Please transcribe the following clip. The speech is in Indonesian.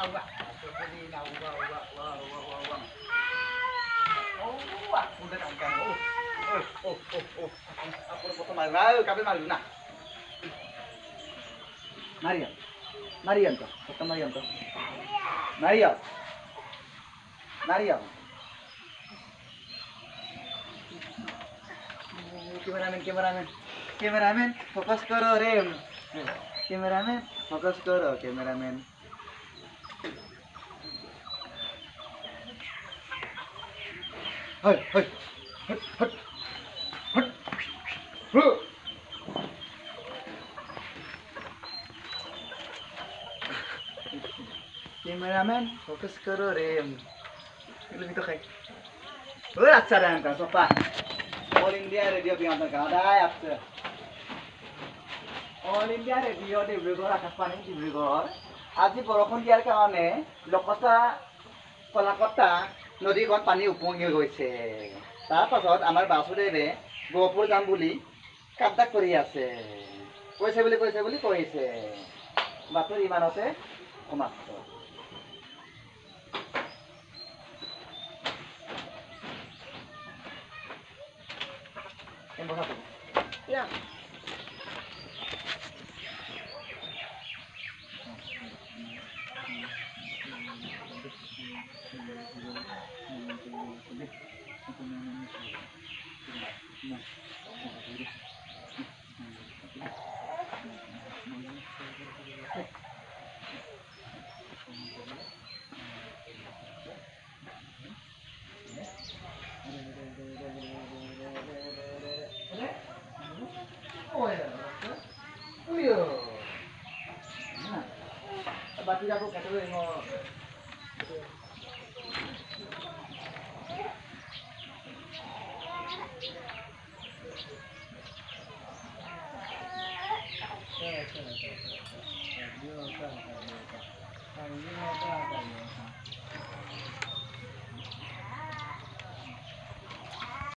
Wah. Seperti wah. Oh, wah, udah kan. Oh. Aku potong malu, kabel malu nah. Maria. Mariam to. Potong Mariam to. Maria. Cameraman focus करो रे cameraman focus करो कैमरामैन हट हट हट हट हट cameraman focus करो रे lebih tuh kayak acara yang kan sopa All India Radio Bingatan kada ya All India Radio Dibrugar Akasbani Dibrugar আজি বৰষুণ দিয়াৰ কাৰণে লোকতা কলাকতা নদীখন পানী উপঙি গৈছে তাৰ পাছত আমাৰ বাসুদেৱে গহপুৰ যাম বুলি কামটা কৰি আছে কৈছে বাতৰি ইমানতে সমাপ্ত Ya. Bati aku kata ngo